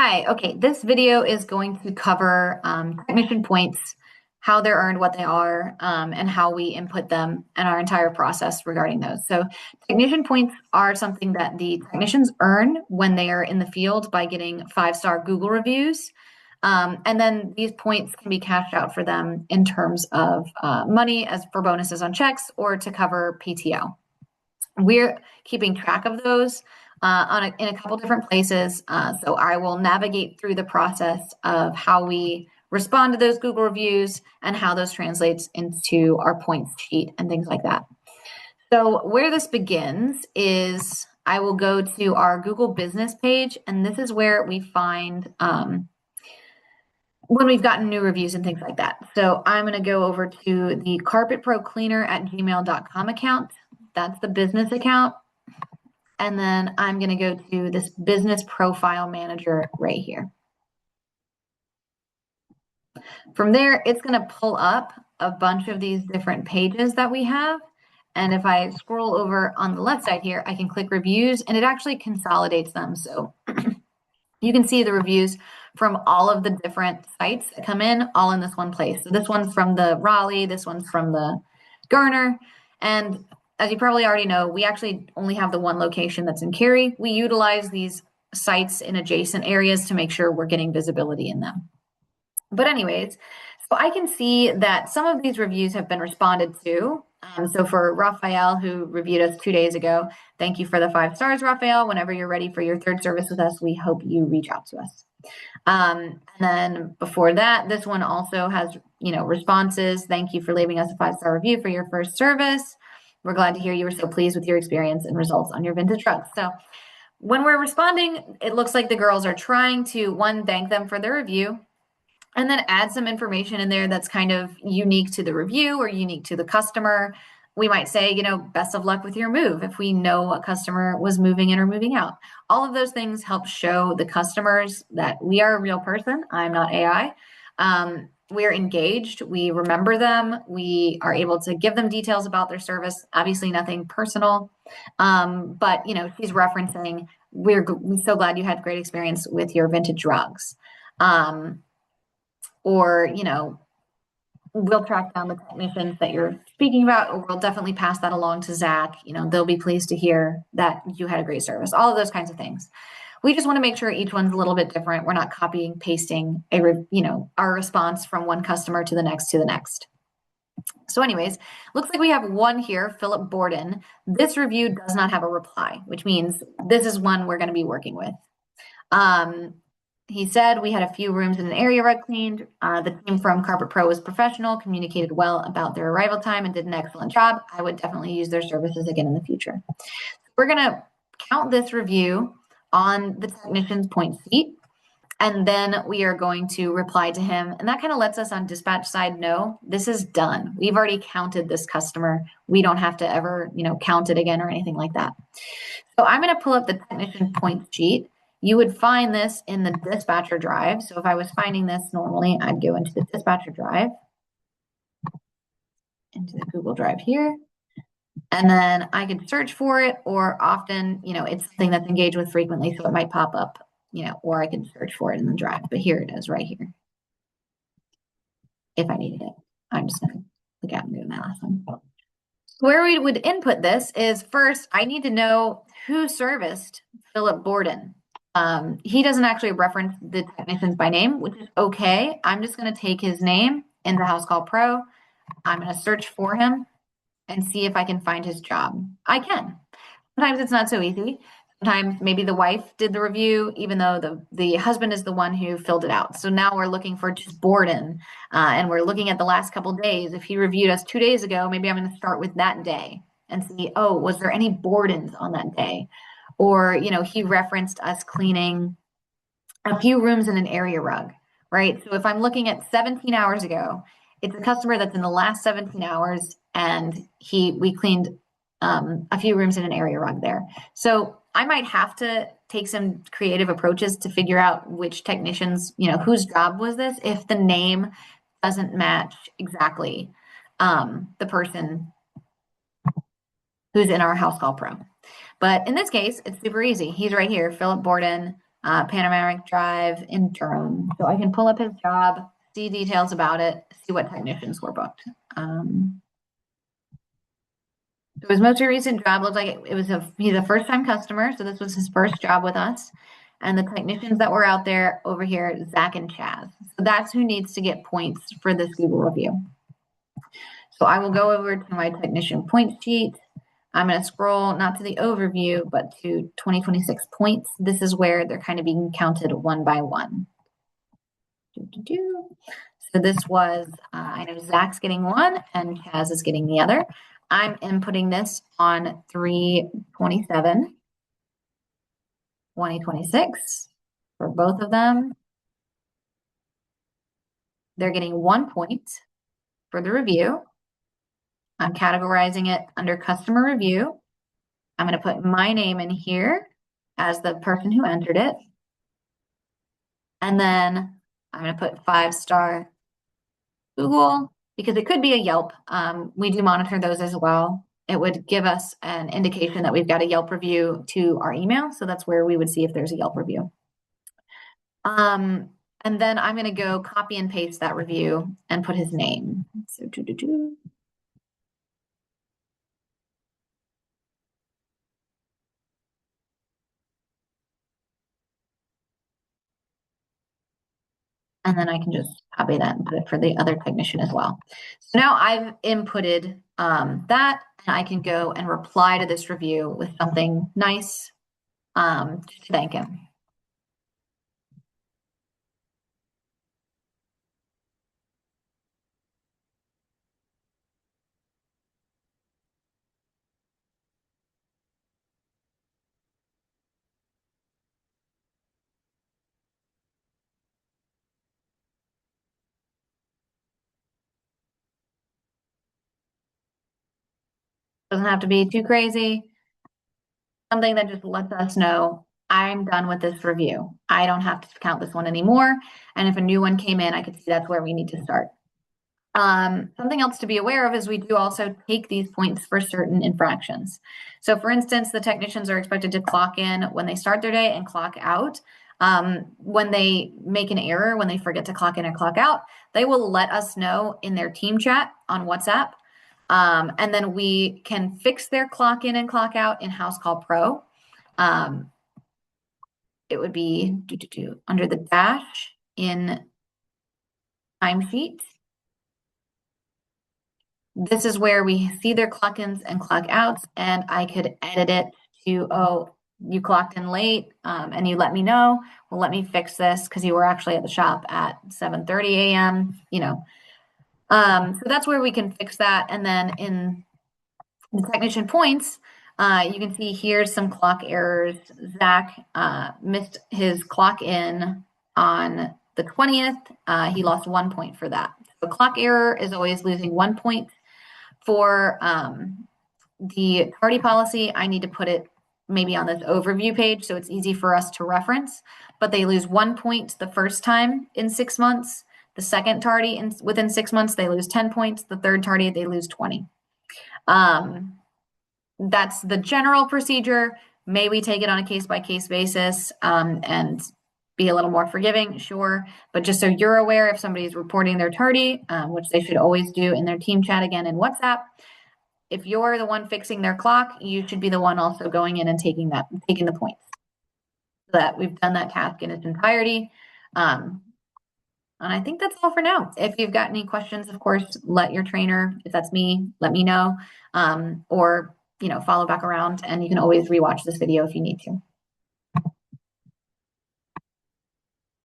Hi, okay, this video is going to cover technician points, how they're earned, what they are, and how we input them and our entire process regarding those. So technician points are something that the technicians earn when they are in the field by getting 5-star Google reviews. And then these points can be cashed out for them in terms of money as for bonuses on checks or to cover PTO. We're keeping track of those in a couple different places. So I will navigate through the process of how we respond to those Google reviews and how those translates into our points sheet and things like that. So where this begins is I will go to our Google business page, and this is where we find when we've gotten new reviews and things like that. So I'm going to go over to the carpetprocleaner@gmail.com account. That's the business account. And then I'm going to go to this business profile manager right here. From there, it's going to pull up a bunch of these different pages that we have. And if I scroll over on the left side here, I can click reviews and it actually consolidates them. So you can see the reviews from all of the different sites that come in all in this one place. So this one's from the Raleigh, this one's from the Garner. And as you probably already know, we actually only have the one location that's in Cary. We utilize these sites in adjacent areas to make sure we're getting visibility in them. But anyways, so I can see that some of these reviews have been responded to. So for Raphael, who reviewed us 2 days ago, thank you for the 5 stars, Raphael. Whenever you're ready for your third service with us, we hope you reach out to us. And then before that, this one also has, responses. Thank you for leaving us a 5-star review for your first service. We're glad to hear you were so pleased with your experience and results on your vintage trucks. So when we're responding, it looks like the girls are trying to, one, thank them for their review, and then add some information in there that's kind of unique to the review or unique to the customer. We might say, best of luck with your move if we know what customer was moving in or moving out. All of those things help show the customers that we are a real person. I'm not AI. We're engaged. We remember them. We are able to give them details about their service. Obviously, nothing personal. But, she's referencing, we're so glad you had great experience with your vintage rugs. Or, we'll track down the technicians that you're speaking about, or we'll definitely pass that along to Zach. They'll be pleased to hear that you had a great service, all of those kinds of things. We just want to make sure each one's a little bit different. We're not copying, pasting our response from one customer to the next. So anyways, looks like we have one here, Philip Borden. This review does not have a reply, which means this is one we're going to be working with. He said we had a few rooms in an area rug cleaned. The team from Carpet Pro was professional, communicated well about their arrival time, and did an excellent job. I would definitely use their services again in the future. We're going to count this review on the technician's point sheet, and then we are going to reply to him. And that kind of lets us on dispatch side know this is done. We've already counted this customer. We don't have to ever, count it again or anything like that. So I'm going to pull up the technician point sheet. You would find this in the dispatcher drive. So if I was finding this normally, I'd go into the dispatcher drive, into the Google Drive here, and then I could search for it, or often, it's something that's engaged with frequently, so it might pop up, or I can search for it in the drive, but here it is right here. If I needed it, I'm just going to look at and do my last one. Where we would input this is first, I need to know who serviced Philip Borden. He doesn't actually reference the technicians by name, which is okay. I'm just going to take his name into House Call Pro. I'm going to search for him and see if I can find his job. I can. Sometimes it's not so easy. Sometimes maybe the wife did the review, even though the husband is the one who filled it out. So now we're looking for just Borden, and we're looking at the last couple of days. If he reviewed us 2 days ago, maybe I'm going to start with that day and see, was there any Bordens on that day? Or, he referenced us cleaning a few rooms in an area rug, right? So if I'm looking at 17 hours ago, it's a customer that's in the last 17 hours, and we cleaned a few rooms in an area rug there. So I might have to take some creative approaches to figure out which technicians, whose job was this, if the name doesn't match exactly the person who's in our House Call Pro. But in this case, it's super easy. He's right here, Philip Borden. panoramic drive, interim. So I can pull up his job, see details about it, see what technicians were booked. So his most recent job looked like he's a first time customer. So this was his first job with us. And the technicians that were out there over here, Zach and Chaz. So that's who needs to get points for this Google review. So I will go over to my technician point sheet. I'm going to scroll not to the overview, but to 2026 points. This is where they're kind of being counted one by one. So this was, I know Zach's getting one and Chaz is getting the other. I'm inputting this on 3/27, 2026 for both of them. They're getting 1 point for the review. I'm categorizing it under customer review. I'm going to put my name in here as the person who entered it. And then I'm going to put 5-star Google because it could be a Yelp. We do monitor those as well. It would give us an indication that we've got a Yelp review to our email. So that's where we would see if there's a Yelp review. And then I'm going to go copy and paste that review and put his name. So and then I can just copy that and put it for the other technician as well. So now I've inputted that, and I can go and reply to this review with something nice to thank him. Doesn't have to be too crazy. Something that just lets us know I'm done with this review. I don't have to count this one anymore. And if a new one came in, I could see that's where we need to start. Something else to be aware of is we do also take these points for certain infractions. So for instance, the technicians are expected to clock in when they start their day and clock out. When they make an error, when they forget to clock in or clock out, they will let us know in their team chat on WhatsApp. And then we can fix their clock in and clock out in House Call Pro. It would be under the dash in timesheet. This is where we see their clock ins and clock outs, and I could edit it to, oh, you clocked in late and you let me know. Well, let me fix this because you were actually at the shop at 7:30 a.m. So that's where we can fix that. And then in the technician points, you can see here's some clock errors. Zach missed his clock in on the 20th. He lost 1 point for that. So clock error is always losing 1 point. For the tardy policy, I need to put it maybe on this overview page so it's easy for us to reference, but they lose 1 point the first time in 6 months. The second tardy within 6 months, they lose 10 points. The third tardy, they lose 20. That's the general procedure. May we take it on a case-by-case basis and be a little more forgiving? Sure. But just so you're aware, if somebody's reporting their tardy, which they should always do in their team chat again in WhatsApp, if you're the one fixing their clock, you should be the one also going in and taking the points. So that we've done that task in its entirety. And I think that's all for now. If you've got any questions, of course, let your trainer, if that's me, let me know. Or follow back around, and you can always rewatch this video if you need to.